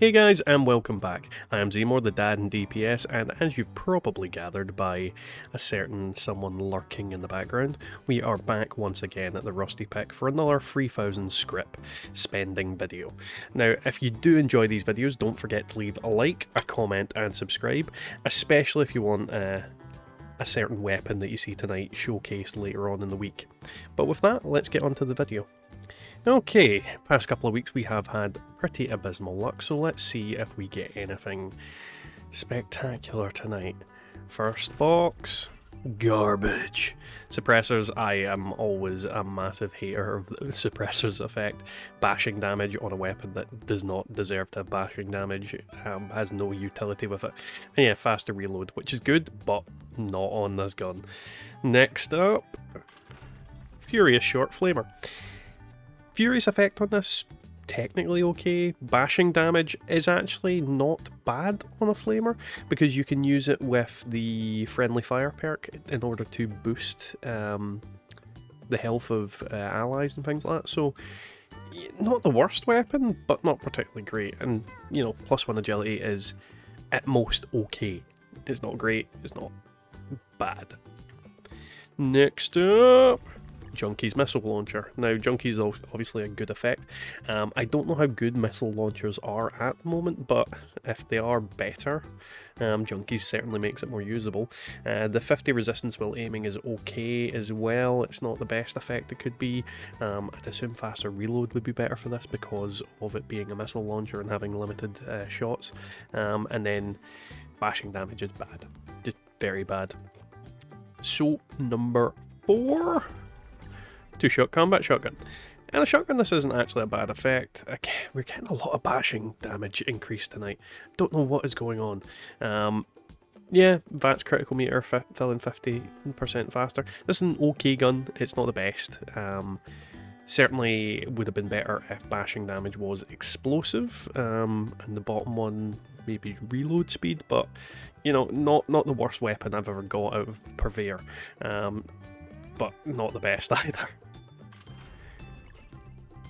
Hey guys, and welcome back. I am Zemore, the dad in DPS, and as you've probably gathered by a certain someone lurking in the background, we are back once again at the Rusty Pick for another 3000 Scrip spending video. Now, if you do enjoy these videos, don't forget to leave a like, a comment, and subscribe, especially if you want a certain weapon that you see tonight showcased later on in the week. But with that, let's get on to the video. Okay, past couple of weeks we have had pretty abysmal luck, so let's see if we get anything spectacular tonight. First box, garbage. Suppressors, I am always a massive hater of the suppressors effect. Bashing damage on a weapon that does not deserve to have bashing damage, has no utility with it. And yeah, faster reload, which is good, but not on this gun. Next up, Furious Short Flamer. Furious effect on this, technically okay. Bashing damage is actually not bad on a flamer because you can use it with the friendly fire perk in order to boost the health of allies and things like that. So not the worst weapon, but not particularly great. And you know, +1 agility is at most okay. It's not great, it's not bad. Next up, Junkie's Missile Launcher. Now, Junkie's obviously a good effect. I don't know how good missile launchers are at the moment, but if they are better, Junkie's certainly makes it more usable. The 50 resistance while aiming is okay as well. It's not the best effect it could be. I'd assume faster reload would be better for this because of it being a missile launcher and having limited shots. And then bashing damage is bad. Just very bad. So, number 4. Two-shot combat shotgun. And a shotgun, this isn't actually a bad effect. We're getting a lot of bashing damage increase tonight. Don't know what is going on. Yeah, VAT's critical meter filling 50% faster. This is an okay gun, it's not the best. Certainly would have been better if bashing damage was explosive, and the bottom one maybe reload speed, but you know, not the worst weapon I've ever got out of Purveyor. But not the best either.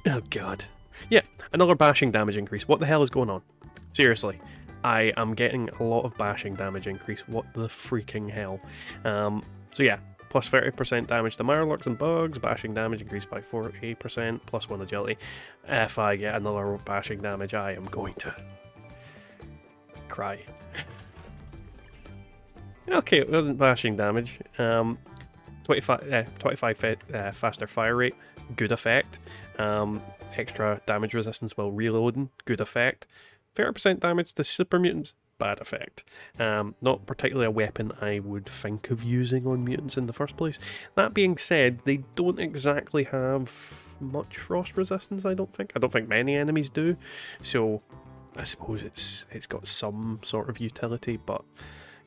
Oh god. Yeah, another bashing damage increase. What the hell is going on? Seriously, I am getting a lot of bashing damage increase. What the freaking hell? So yeah, plus 30% damage to Mirelurks and bugs, bashing damage increased by 40%, +1 agility. If I get another bashing damage, I am going to cry. Okay, it wasn't bashing damage. 25 faster fire rate, good effect. Extra damage resistance while reloading, good effect. 30% damage to super mutants, bad effect. Not particularly a weapon I would think of using on mutants in the first place. That being said, they don't exactly have much frost resistance, I don't think. I don't think many enemies do, so I suppose it's got some sort of utility, but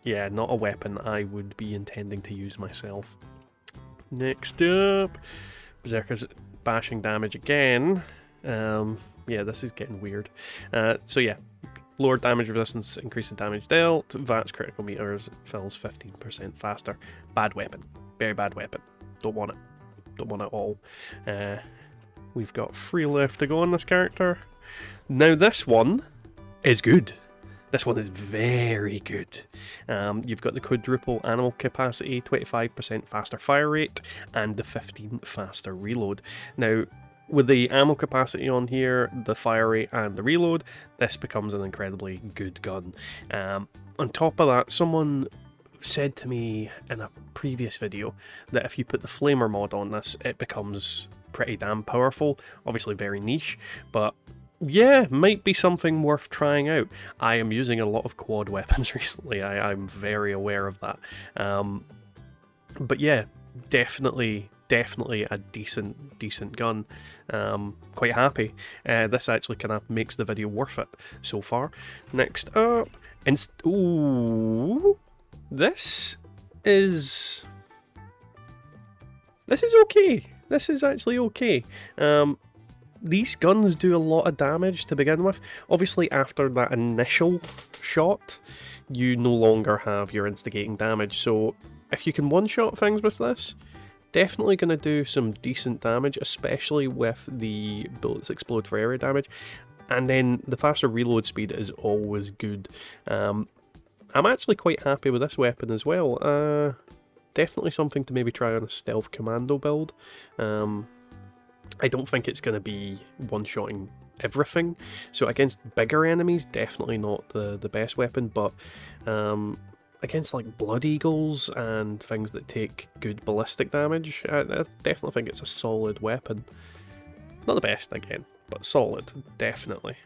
yeah, not a weapon I would be intending to use myself. Next up, Berserker's bashing damage again. Yeah, this is getting weird. So yeah, lower damage resistance, increase the damage dealt. VAT's critical meters fills 15% faster. Bad weapon, very bad weapon. Don't want it. Don't want it at all. We've got 3 left to go on this character. Now this one is good. This one is very good. You've got the quadruple animal capacity, 25% faster fire rate, and the 15 faster reload. Now, with the ammo capacity on here, the fire rate and the reload, this becomes an incredibly good gun. On top of that, someone said to me in a previous video that if you put the flamer mod on this, it becomes pretty damn powerful. Obviously very niche, but yeah, might be something worth trying out. I am using a lot of quad weapons recently, I'm very aware of that. But yeah, definitely a decent gun. Quite happy. This actually kind of makes the video worth it so far. Next up, ooh, this is okay. This is actually okay. These guns do a lot of damage to begin with. Obviously, after that initial shot, you no longer have your instigating damage. So if you can one-shot things with this, definitely going to do some decent damage, especially with the bullets explode for area damage. And then the faster reload speed is always good. I'm actually quite happy with this weapon as well. Definitely something to maybe try on a stealth commando build. I don't think it's going to be one-shotting everything, so against bigger enemies, definitely not the best weapon, but against like Blood Eagles and things that take good ballistic damage, I definitely think it's a solid weapon. Not the best again, but solid, definitely.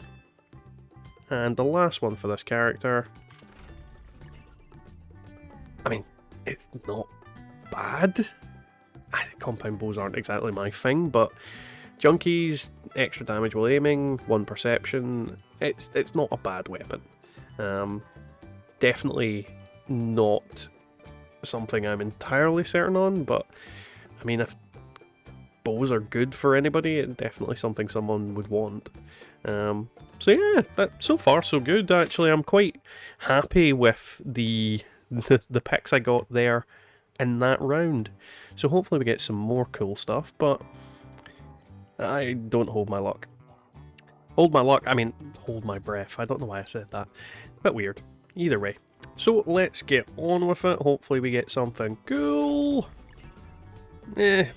And the last one for this character, I mean, it's not bad. Compound bows aren't exactly my thing, but junkies, extra damage while aiming, 1 perception, it's not a bad weapon. Definitely not something I'm entirely certain on, but I mean, if bows are good for anybody, it's definitely something someone would want. So yeah, so far so good. Actually, I'm quite happy with the picks I got there in that round. So hopefully we get some more cool stuff, but I don't hold my luck. Hold my luck, I mean, hold my breath. I don't know why I said that. Bit weird. Either way. So let's get on with it. Hopefully we get something cool.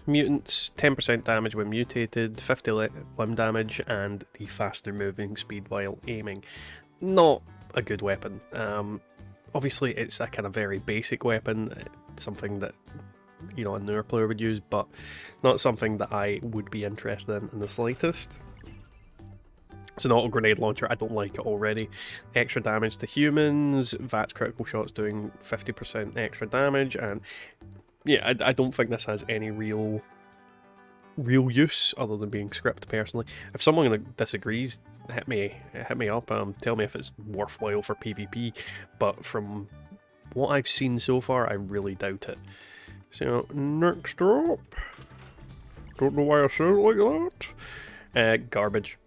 Mutants, 10% damage when mutated, 50 limb damage, and the faster moving speed while aiming. Not a good weapon. Obviously it's a kind of very basic weapon, something that, you know, a newer player would use, but not something that I would be interested in the slightest. It's an auto grenade launcher, I don't like it already. Extra damage to humans, VATS critical shots doing 50% extra damage, and yeah, I don't think this has any real use other than being script personally. If someone disagrees, hit me up, tell me if it's worthwhile for PvP, but from what I've seen so far, I really doubt it. So, next up, don't know why I said it like that, garbage.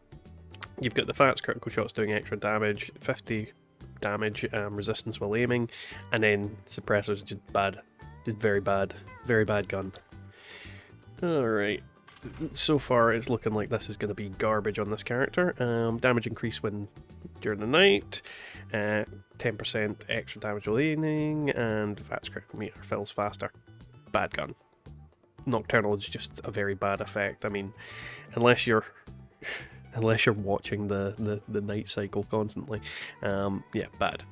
You've got the VATS critical shots doing extra damage, 50 damage, resistance while aiming, and then suppressors just bad. Just very bad gun. Alright, so far it's looking like this is going to be garbage on this character. Damage increase when during the night, 10% extra damage while aiming, and VATS critical meter fills faster. Bad gun. Nocturnal is just a very bad effect. I mean, unless you're watching the night cycle constantly, yeah, bad.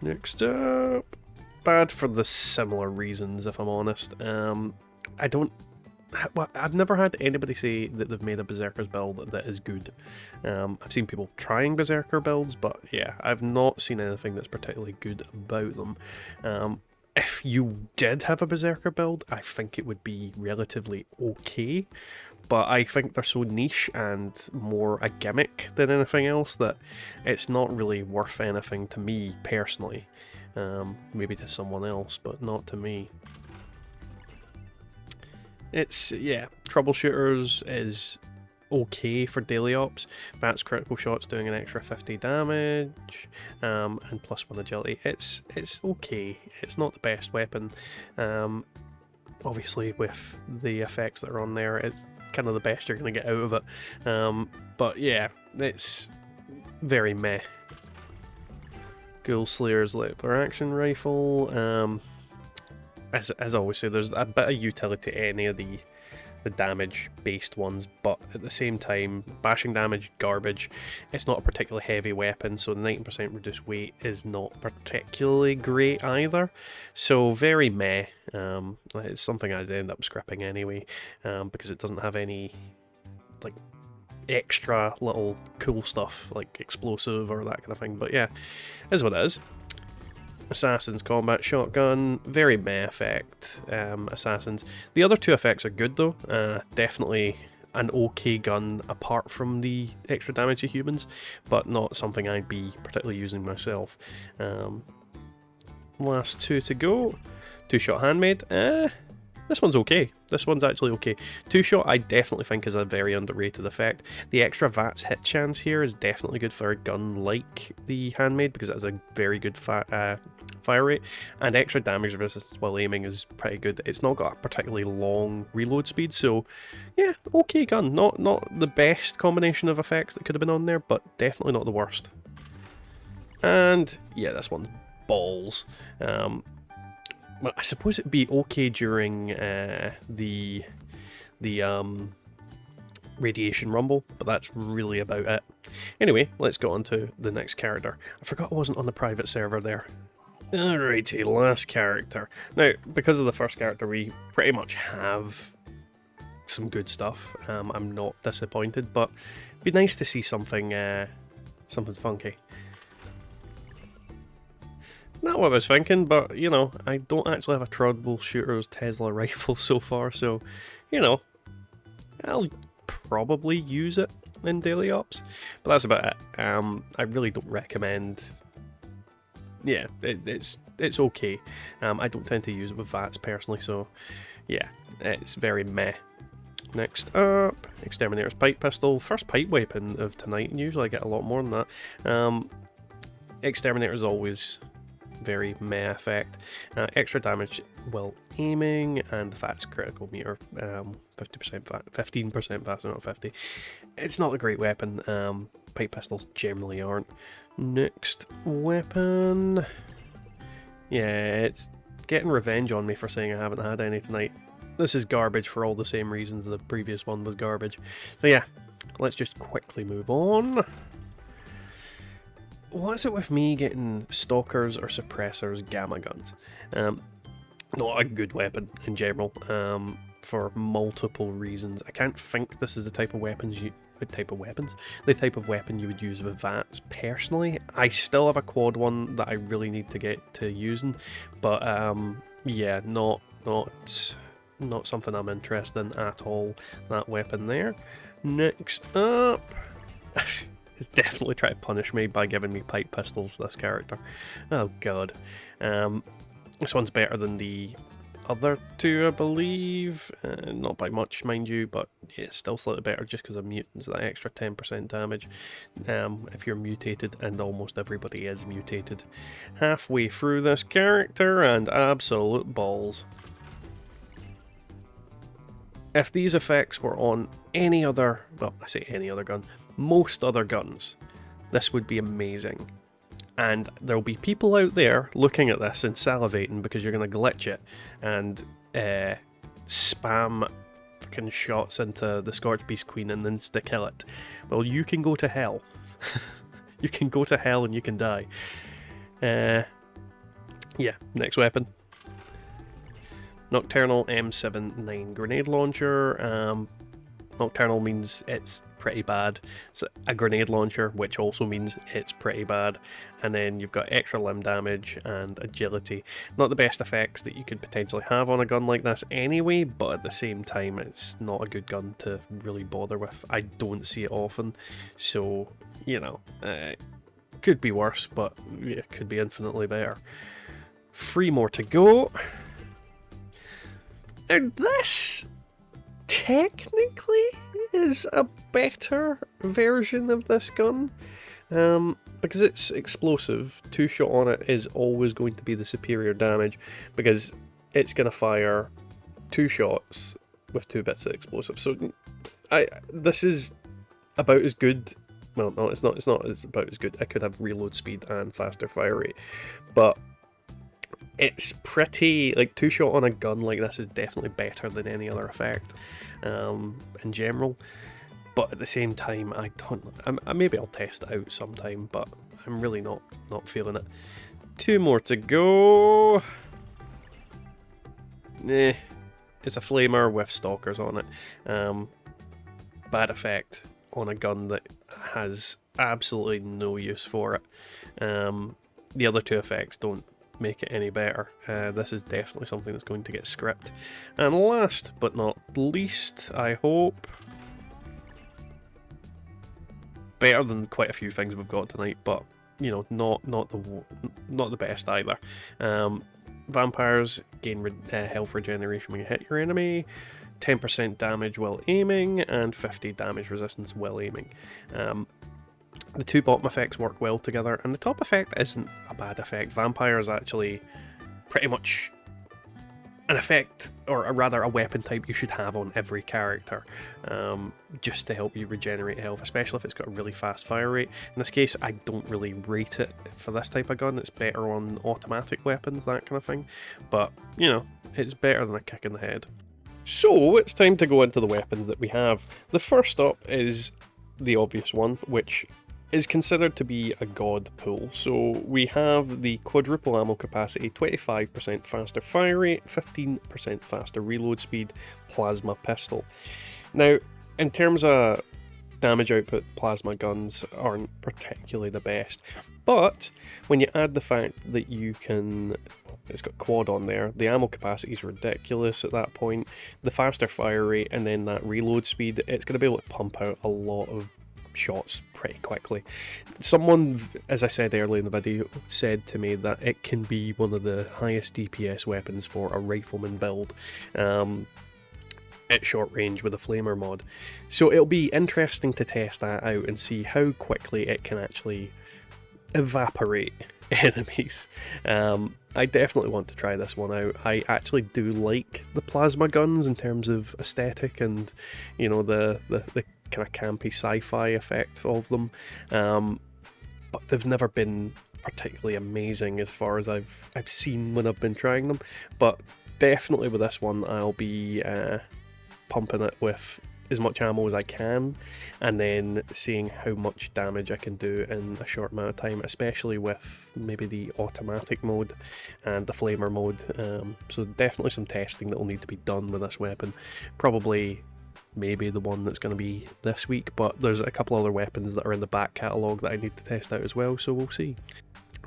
Next up, bad for the similar reasons, if I'm honest. I've never had anybody say that they've made a Berserker's build that is good. I've seen people trying Berserker builds, but yeah, I've not seen anything that's particularly good about them. If you did have a Berserker build, I think it would be relatively okay, but I think they're so niche and more a gimmick than anything else that it's not really worth anything to me personally. Maybe to someone else, but not to me. It's, yeah, Troubleshooters is okay for daily ops. VATS critical shots doing an extra 50 damage, and +1 agility. It's okay. It's not the best weapon. Obviously with the effects that are on there, it's kind of the best you're going to get out of it. But yeah, it's very meh. Ghoul Slayer's Leopard action rifle. As I always say, there's a bit of utility to any of the damage based ones, but at the same time, bashing damage, garbage. It's not a particularly heavy weapon, so 19% reduced weight is not particularly great either. So very meh. It's something I'd end up scripping anyway, because it doesn't have any like extra little cool stuff like explosive or that kind of thing. But yeah, is what it is. Assassin's Combat Shotgun, very meh effect. Assassins. The other two effects are good though. Definitely an okay gun apart from the extra damage to humans, but not something I'd be particularly using myself. Last two to go. Two-shot handmade. This one's okay. This one's actually okay. Two-shot I definitely think is a very underrated effect. The extra VATS hit chance here is definitely good for a gun like the handmade because it has a very good fire rate, and extra damage resistance while aiming is pretty good. It's not got a particularly long reload speed, so yeah, okay gun. Not the best combination of effects that could have been on there, but definitely not the worst. And yeah, this one's balls. Well, I suppose it'd be okay during the radiation rumble, but that's really about it. Anyway, let's go on to the next character. I forgot I wasn't on the private server there. Alrighty, last character. Now, because of the first character, we pretty much have some good stuff. I'm not disappointed, but it'd be nice to see something something funky. Not what I was thinking, but, you know, I don't actually have a troubleshooter's Tesla rifle so far, so, you know, I'll probably use it in daily ops, but that's about it. I really don't recommend. Yeah, it's okay. I don't tend to use it with VATs personally, so yeah, it's very meh. Next up, Exterminator's Pipe Pistol, first pipe weapon of tonight, and usually I get a lot more than that. Exterminator's always very meh effect. Extra damage while aiming, and the FAT's critical meter, 50% fat, 15% faster, not 50. It's not a great weapon. Pipe pistols generally aren't. Next weapon. Yeah, it's getting revenge on me for saying I haven't had any tonight. This is garbage for all the same reasons the previous one was garbage. So yeah, let's just quickly move on. What's it with me getting stalkers or suppressors gamma guns? Not a good weapon in general, for multiple reasons. I can't think this is the type of weapon you would use with VATs personally. I still have a quad one that I really need to get to using, but yeah, not something I'm interested in at all, that weapon there. Next up. It's definitely trying to punish me by giving me pipe pistols, this character. Oh god. This one's better than the other two, I believe. Not by much, mind you, but yeah, still slightly better just because of mutants, that extra 10% damage. If you're mutated, and almost everybody is mutated. Halfway through this character, and absolute balls. If these effects were on any other, well, I say any other gun, most other guns, this would be amazing. And there'll be people out there looking at this and salivating because you're going to glitch it and spam fucking shots into the Scorch Beast Queen and insta-kill it. Well, you can go to hell. You can go to hell and you can die. Yeah, next weapon. Nocturnal M79 grenade launcher. Nocturnal means it's pretty bad. It's a grenade launcher, which also means it's pretty bad. And then you've got extra limb damage and agility. Not the best effects that you could potentially have on a gun like this anyway, but at the same time it's not a good gun to really bother with. I don't see it often, so, you know, could be worse, but yeah, could be infinitely better. 3 more to go. And this technically is a better version of this gun, because it's explosive. 2-shot on it is always going to be the superior damage because it's going to fire 2 shots with 2 bits of explosive. So this is about as good. Well, no, it's not as about as good. It could have reload speed and faster fire rate, but it's pretty, like, 2-shot on a gun like this is definitely better than any other effect in general. But at the same time, I don't. Maybe I'll test it out sometime, but I'm really not feeling it. 2 more to go. It's a flamer with stalkers on it. Bad effect on a gun that has absolutely no use for it. The other 2 effects don't make it any better. This is definitely something that's going to get script. And last but not least, I hope, better than quite a few things we've got tonight, but you know, not the best either. Vampires gain health regeneration when you hit your enemy, 10% damage while aiming, and 50 damage resistance while aiming. The two bottom effects work well together, and the top effect isn't a bad effect. Vampire is actually pretty much an effect, or rather a weapon type you should have on every character, just to help you regenerate health, especially if it's got a really fast fire rate. In this case, I don't really rate it for this type of gun. It's better on automatic weapons, that kind of thing, but you know, it's better than a kick in the head. So it's time to go into the weapons that we have. The first up is the obvious one, which is considered to be a god pull. So we have the quadruple ammo capacity, 25% faster fire rate, 15% faster reload speed, plasma pistol. Now, in terms of damage output, plasma guns aren't particularly the best, but when you add the fact that you can, it's got quad on there, the ammo capacity is ridiculous at that point, the faster fire rate, and then that reload speed, it's going to be able to pump out a lot of shots pretty quickly. Someone, as I said earlier in the video, said to me that it can be one of the highest DPS weapons for a rifleman build at short range with a flamer mod. So it'll be interesting to test that out and see how quickly it can actually evaporate enemies. I definitely want to try this one out. I actually do like the plasma guns in terms of aesthetic and, you know, the kind of campy sci-fi effect of them, but they've never been particularly amazing as far as I've seen when I've been trying them. But definitely with this one, I'll be pumping it with as much ammo as I can, and then seeing how much damage I can do in a short amount of time, especially with maybe the automatic mode and the flamer mode. So definitely some testing that will need to be done with this weapon. Probably maybe the one that's going to be this week, but there's a couple other weapons that are in the back catalogue that I need to test out as well, so we'll see.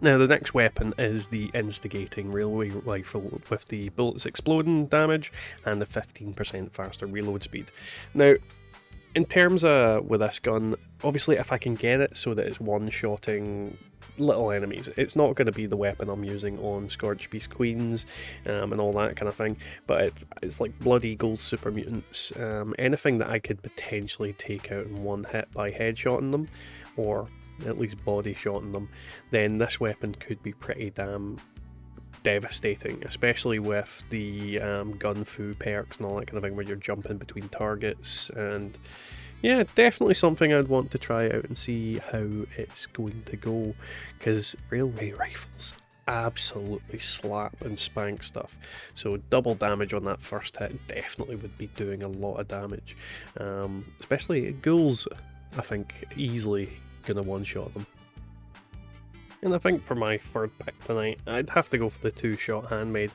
Now the next weapon is the instigating railway rifle with the bullets exploding damage and the 15% faster reload speed. Now, in terms of with this gun, obviously if I can get it so that it's one-shotting little enemies, it's not going to be the weapon I'm using on Scorched Beast Queens and all that kind of thing, but it's like Blood Eagles, Super Mutants, anything that I could potentially take out in one hit by headshotting them, or at least body shotting them, then this weapon could be pretty damn devastating, especially with the gun fu perks and all that kind of thing, where you're jumping between targets. And yeah, definitely something I'd want to try out and see how it's going to go, because railway rifles absolutely slap and spank stuff. So double damage on that first hit definitely would be doing a lot of damage, especially ghouls. I think easily gonna one-shot them. And I think for my third pick tonight, I'd have to go for the two-shot handmade.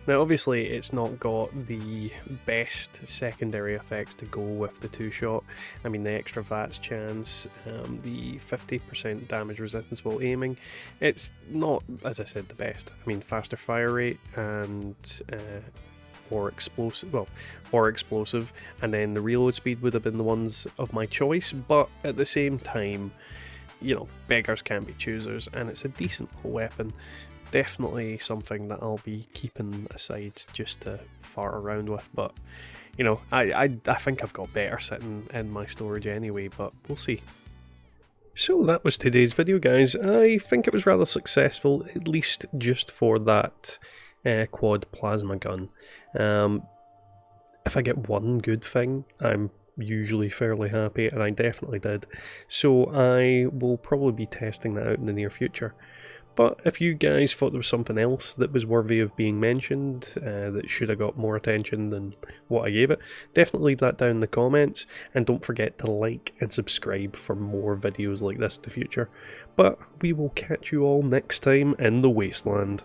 Now obviously it's not got the best secondary effects to go with the two-shot. I mean, the extra VATS chance, the 50% damage resistance while aiming, it's not, as I said, the best. I mean, faster fire rate and or explosive, and then the reload speed would have been the ones of my choice, but at the same time, you know, beggars can't be choosers, and it's a decent little weapon. Definitely something that I'll be keeping aside just to fart around with, but you know, I think I've got better sitting in my storage anyway, but we'll see. So that was today's video, guys. I think it was rather successful, at least just for that quad plasma gun. If I get one good thing, I'm usually fairly happy, and I definitely did. So I will probably be testing that out in the near future. But if you guys thought there was something else that was worthy of being mentioned, that should have got more attention than what I gave it, definitely leave that down in the comments, and don't forget to like and subscribe for more videos like this in the future. But we will catch you all next time in the Wasteland.